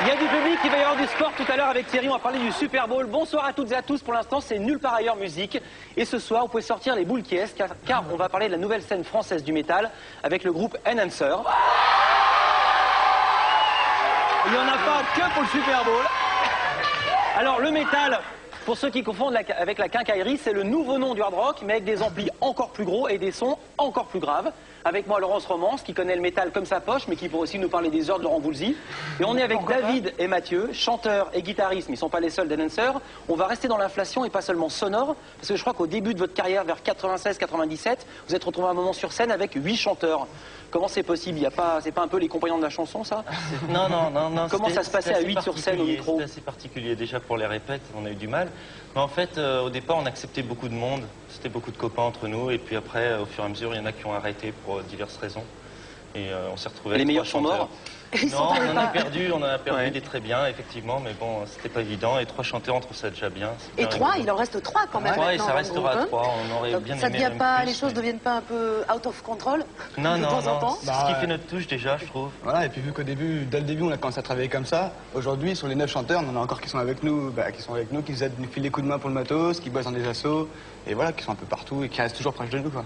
Il y a du public, il va y avoir du sport tout à l'heure avec Thierry, on va parler du Super Bowl. Bonsoir à toutes et à tous, pour l'instant c'est Nulle part ailleurs musique. Et ce soir, vous pouvez sortir les boules qui est, car on va parler de la nouvelle scène française du métal avec le groupe Enhancer. Il n'y en a pas que pour le Super Bowl. Alors le métal, pour ceux qui confondent avec la quincaillerie, c'est le nouveau nom du hard rock, mais avec des amplis encore plus gros et des sons encore plus graves. Avec moi, Laurence Romance, qui connaît le métal comme sa poche, mais qui pourrait aussi nous parler des heures de Laurent Voulzy. Et on est avec David et Mathieu, chanteurs et guitaristes, mais ils ne sont pas les seuls d'Enhancer. On va rester dans l'inflation et pas seulement sonore, parce que je crois qu'au début de votre carrière, vers 96-97, vous êtes retrouvé à un moment sur scène avec 8 chanteurs. Comment c'est possible? C'est pas un peu les compagnons de la chanson, ça? Non. Comment ça se passait à 8 sur scène au micro? C'était assez particulier déjà pour les répètes, on a eu du mal. Mais en fait, au départ, on acceptait beaucoup de monde. C'était beaucoup de copains entre nous. Et puis après, au fur et à mesure, il y en a qui ont arrêté pour diverses raisons. Et on s'est retrouvés. Les meilleurs sont morts? Non, on en a perdu des très bien, effectivement, mais bon, c'était pas évident. Et 3 chanteurs entre ça, déjà bien. Et 3, il en reste 3 quand même. 3 et ça restera à 3. On aurait bien ça aimé devient pas, plus, les choses ne deviennent pas un peu out of control non, de temps en temps? C'est ce qui fait notre touche déjà, je trouve. Voilà, et puis vu qu'au début, dès le début, on a commencé à travailler comme ça, aujourd'hui, sur les 9 chanteurs, on en a encore qui sont avec nous, qui nous aident, nous filent des coups de main pour le matos, qui bossent dans des assos, et voilà, qui sont un peu partout et qui restent toujours proches de nous, quoi.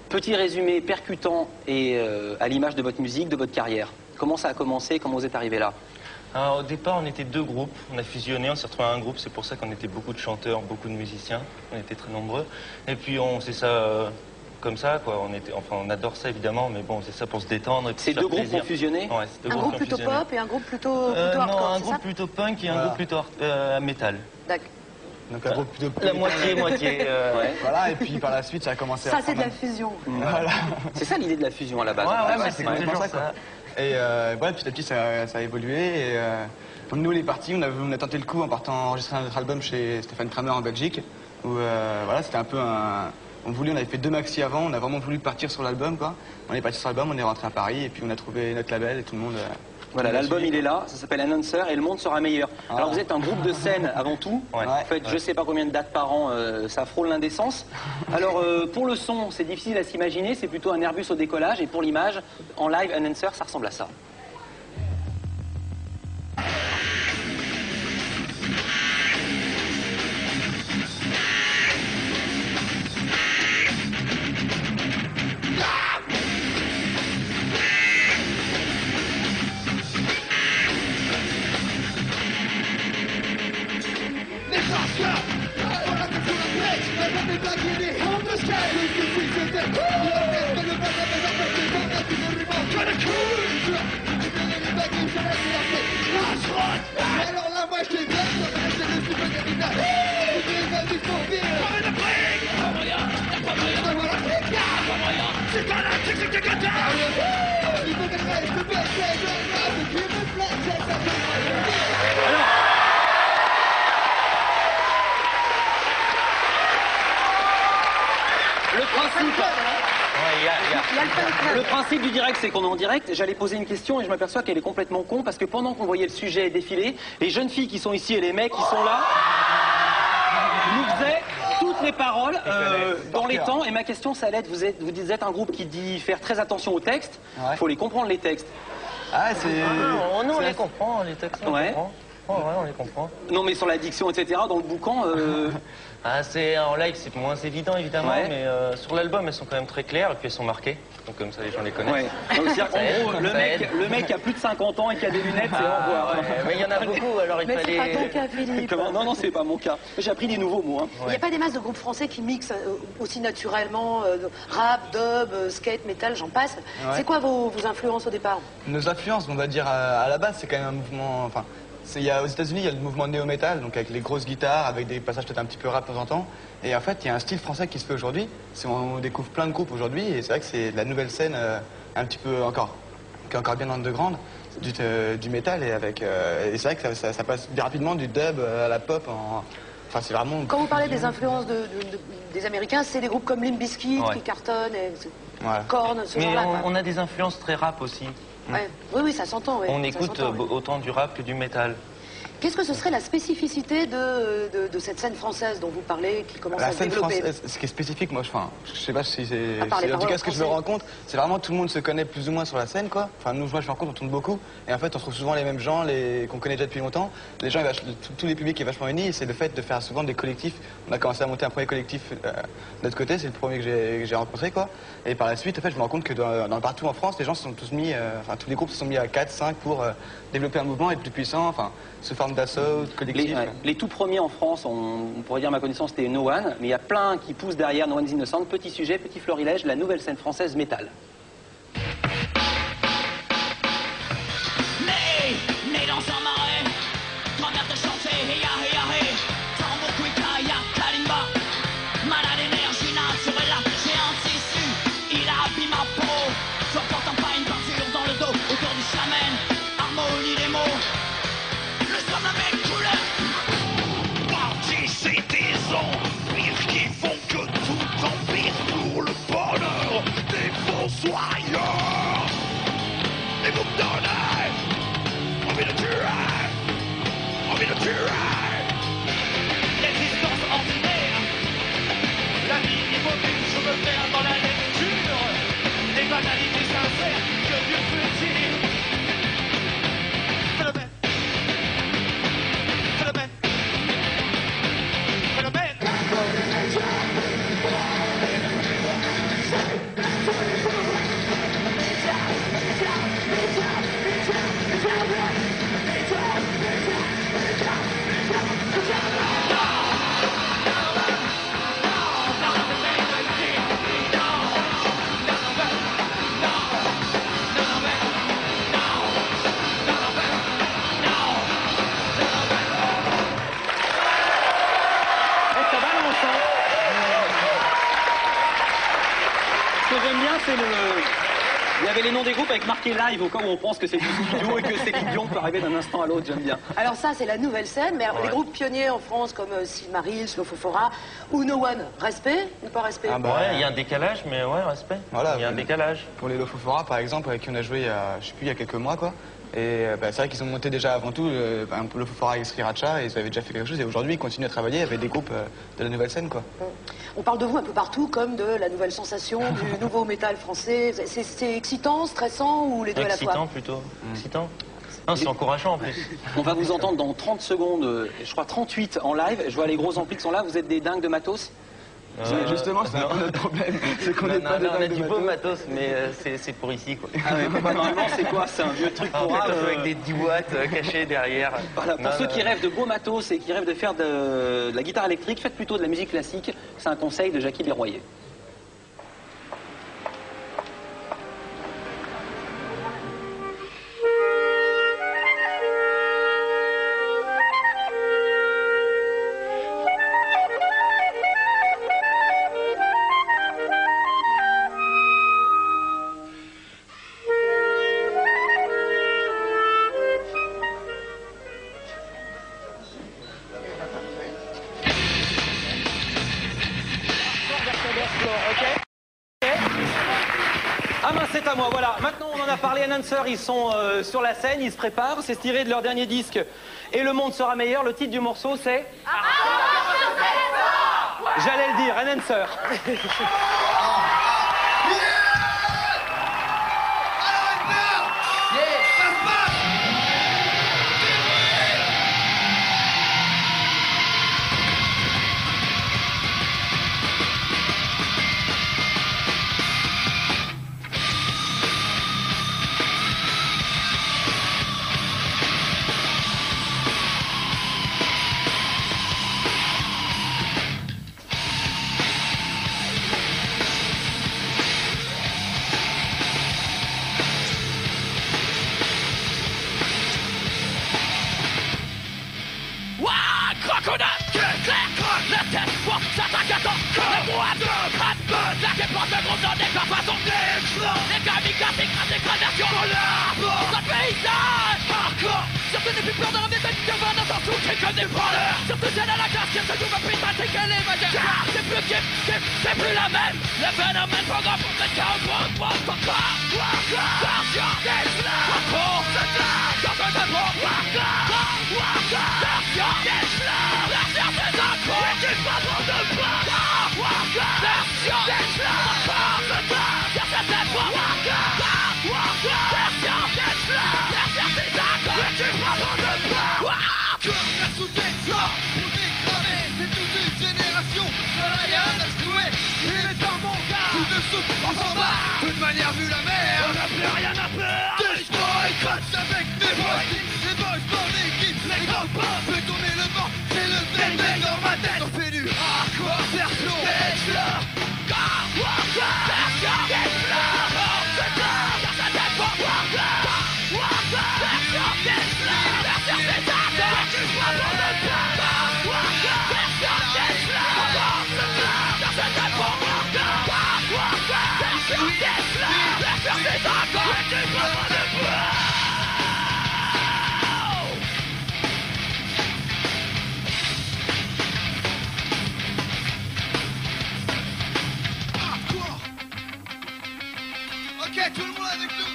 Petit résumé percutant et à l'image de votre musique, de votre carrière. Comment ça a commencé? Comment vous êtes arrivé là? Alors, au départ, on était 2 groupes. On a fusionné, on s'est retrouvé à un groupe. C'est pour ça qu'on était beaucoup de chanteurs, beaucoup de musiciens. On était très nombreux. Et puis, on faisait ça comme ça, quoi. On adore ça, évidemment, mais bon, c'est ça pour se détendre. Ces 2 groupes ont fusionné? Ouais, c'est 2 Un groupes groupe plutôt fusionné. pop et un groupe plutôt hardcore, Non, un c'est groupe ça? plutôt punk et un groupe plutôt métal. D'accord. Donc un groupe plutôt... La moitié. Ouais. Voilà, et puis par la suite, ça a commencé à... Ça, c'est de la fusion. Voilà. C'est ça l'idée de la fusion à la base. Ouais, c'est complètement toujours ça, quoi. ça. Et voilà, petit à petit, ça a évolué. Et donc nous, on est partis, on a tenté le coup en partant enregistrer notre album chez Stéphane Kramer en Belgique. Où voilà, c'était un peu un... On avait fait 2 maxi avant, on a vraiment voulu partir sur l'album, quoi. On est parti sur l'album, on est rentré à Paris, et puis on a trouvé notre label, et tout le monde... Voilà, l'album il est là, ça s'appelle Enhancer et le monde sera meilleur. Alors vous êtes un groupe de scène avant tout, Ouais. vous faites je sais pas combien de dates par an, ça frôle l'indécence. Alors pour le son, c'est difficile à s'imaginer, c'est plutôt un Airbus au décollage, et pour l'image, en live Enhancer, ça ressemble à ça. Alors là, moi je t'ai bien, Le principe du direct, c'est qu'on est en direct. J'allais poser une question et je m'aperçois qu'elle est complètement con parce que pendant qu'on voyait le sujet défiler, les jeunes filles qui sont ici et les mecs qui sont là nous faisaient toutes les paroles dans les temps. Et ma question, ça allait être, vous êtes un groupe qui dit faire très attention aux textes. Il faut les comprendre, les textes. Ah, c'est... Non, on les comprend, les textes, on les comprend. Ouais, on les comprend. Non, mais sur la diction, etc., dans le boucan... En live, c'est moins évident, évidemment, Ouais. mais sur l'album, elles sont quand même très claires, et puis elles sont marquées. Donc comme ça, les gens les connaissent. Ouais. Donc, c'est-à-dire qu'en gros, le mec qui a plus de 50 ans et qui a des lunettes, c'est au revoir. Mais il y en a beaucoup, alors il Mais fallait... c'est pas ton cas, Philippe. Non, c'est pas mon cas. J'ai appris des nouveaux mots. Hein. Il n'y a pas des masses de groupes français qui mixent aussi naturellement rap, dub, skate, metal, j'en passe. Ouais. C'est quoi vos influences au départ? Nos influences, on va dire, à la base, c'est quand même un mouvement... Enfin, aux États-Unis, il y a le mouvement néo-metal, donc avec les grosses guitares, avec des passages peut-être un petit peu rap de temps en temps. Et en fait, il y a un style français qui se fait aujourd'hui. On découvre plein de groupes aujourd'hui, et c'est vrai que c'est de la nouvelle scène un petit peu qui est encore bien underground, du métal. Et c'est vrai que ça passe rapidement du dub à la pop. Enfin, c'est vraiment... Quand vous parlez des influences des Américains, c'est des groupes comme Limp Bizkit qui cartonnent, Korn, ce Mais genre-là. on a des influences très rap aussi. Ouais. Oui, ça s'entend. On écoute autant du rap que du métal. Qu'est-ce que ce serait la spécificité de cette scène française dont vous parlez, qui commence à se développer? La scène française, ce qui est spécifique, moi, je sais pas si c'est... les en tout cas, ce que je me paroles rends compte, c'est vraiment tout le monde se connaît plus ou moins sur la scène, quoi. Enfin, nous, moi, je me rends compte, on tourne beaucoup. Et en fait, on trouve souvent les mêmes gens, qu'on connaît déjà depuis longtemps. Les gens, tous les publics est vachement unis. Et c'est le fait de faire souvent des collectifs. On a commencé à monter un premier collectif de notre côté, c'est le premier que j'ai rencontré, quoi. Et par la suite, en fait, je me rends compte que partout en France, les gens se sont tous mis, enfin, tous les groupes se sont mis à 4, 5 pour développer un mouvement, être plus puissant, enfin, sous forme d'assaut, de collectif. Les tout premiers en France, on pourrait dire, à ma connaissance, c'était No One, mais il y a plein qui poussent derrière No One's Innocent. Petit sujet, petit florilège, la nouvelle scène française métal. Né dans un marais, grand-mère de chanter, hey, tambour, cuica, ya, kalimba, malade énergie naturelle, j'ai un tissu, il habille ma peau, soit portant pas une peinture dans le dos, autour du chamen, harmonie des mots, le soir de mes couleurs. Parti, c'est des empires qui font que tout empire pour le bonheur des fossoyeurs. Et vous me donnez envie de tuer. L'existence ordinaire, la vie immobile, je me perds dans la lecture, les banalités sincères que Dieu peut-il. Phénomène. Ce que j'aime bien, c'est il y avait les noms des groupes avec marqué live au cas où on pense que c'est du studio et que c'est l'idiot peut arriver d'un instant à l'autre, j'aime bien. Alors ça, c'est la nouvelle scène, mais les groupes pionniers en France comme Silmaril, Slofofora ou No One, respect ou pas respect? Ouais, il y a un décalage, mais ouais, respect. Voilà, Il y a un décalage. Pour les Lofofora, par exemple, avec qui on a joué, je sais plus, il y a quelques mois, quoi. Et c'est vrai qu'ils ont monté déjà avant tout un peu Lofofora avec Sriracha, et ils avaient déjà fait quelque chose. Et aujourd'hui, ils continuent à travailler avec des groupes de la nouvelle scène, quoi. On parle de vous un peu partout comme de la nouvelle sensation, du nouveau métal français. C'est excitant, stressant ou les deux à la fois? Excitant plutôt. Excitant. Non, c'est encourageant en plus. On va vous entendre dans 30 secondes, je crois 38 en live. Je vois les gros amplis qui sont là, vous êtes des dingues de matos? Justement, c'est un peu notre problème. C'est qu'on n'est pas des on a dingues du de beau matos. matos, mais c'est pour ici, quoi. Ah mais normalement c'est quoi? C'est un vieux truc pour avec des 10 watts cachés derrière. Voilà, pour ceux qui rêvent de beaux matos et qui rêvent de faire de la guitare électrique, faites plutôt de la musique classique. C'est un conseil de Jackie Desroyers. Ah mince, c'est à moi, voilà. Maintenant, on en a parlé, Announcer, ils sont sur la scène, ils se préparent, c'est tiré de leur dernier disque. Et le monde sera meilleur, le titre du morceau, c'est... J'allais le dire, Announcer. Surtout n'aie plus peur de revenir cette devant dans ton sou, t'es comme des voleurs. Surtout celle à la casse, qui se joue putain, t'es qu'elle est magique. Car c'est plus Kip, c'est plus la même. Le phénomène programme pour mettre un bon point ton corps. Attention, c'est là, c'est là, quand on te prend, T'as rien à peur. Des sports écrasent avec des boys. Les boys pour l'équipe, les grands pas. Peut tourner le vent, c'est le bang dans ma tête. On fait du hardcore, version Tesla. Ok, tout le monde avec nous.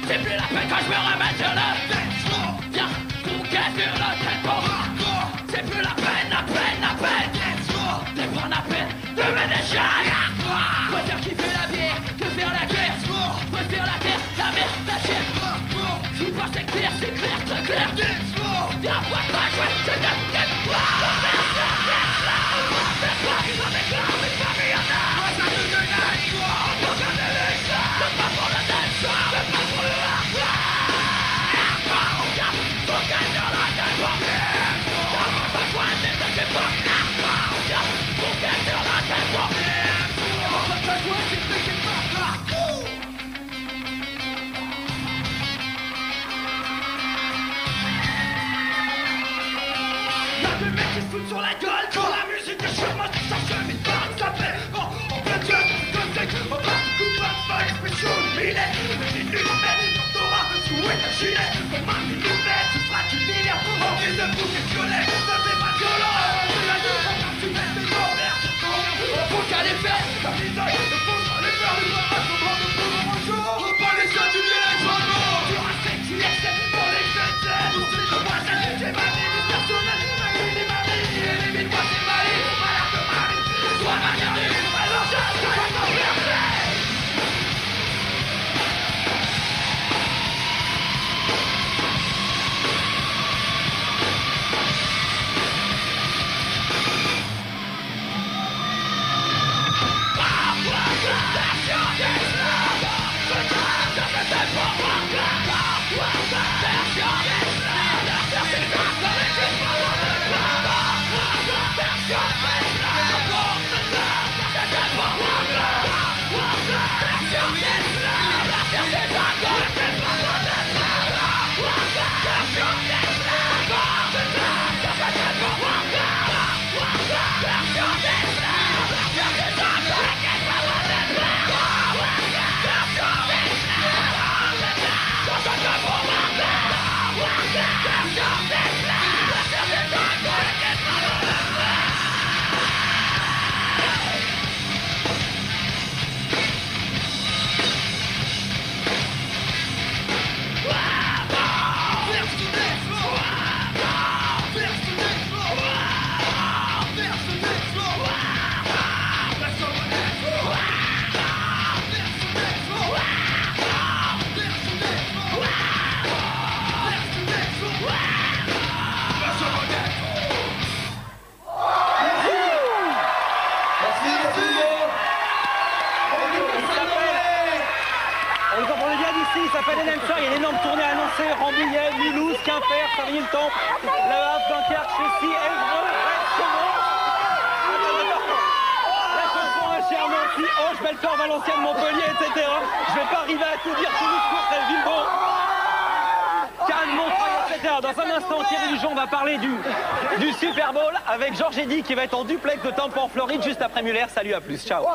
C'est plus la peine quand je me remets sur le viens, bouquet sur le tempo. C'est plus la peine, la peine, la peine. De prendre la peine de me déchirer. Préfère kiffer la bière que faire la guerre. Préfère la terre, la mer, la chair. Je suis pas sectaire, c'est clair, très clair. Viens, moi, pas jouer, je t'aime. Le mec qui se fout sur la gueule quand la musique est sur moi, ça chemine pas, ça fait en plein jeu, comme c'est que on va coup pas expression millet, une lunette, quand t'auras sous un gilet, comme un millimètre, tu feras du délire, en guise de bouquet violet, ça fait pas violent, c'est la gueule, tu mets des morts, faut qu'à les faire, ta visage, faut pas les faire, les barrages, faut prendre le plus grand jour, faut pas les faire du bien, les gens, tu auras sexy, excès, pour les fêter, tout c'est le voisin, j'ai ma vie personnelle. Il s'appelle Enhancer, il y a une énorme tournée annoncée, Rambouillet, Mulhouse, Quimper, Saint-Rémy-le-Temple, Le Havre, Dunkerque, Chessy, Évreux, la chanson à Cher, Nancy, Auch, Belfort, Valenciennes, Montpellier, etc. Je vais pas arriver à tout dire, Toulouse, Courtrai, Villebon, Cannes, Montreuil, etc. Dans un instant, Thierry Lujon va parler du Super Bowl avec Georges Eddy qui va être en duplex de Tampa en Floride juste après Muller. Salut, à plus, ciao.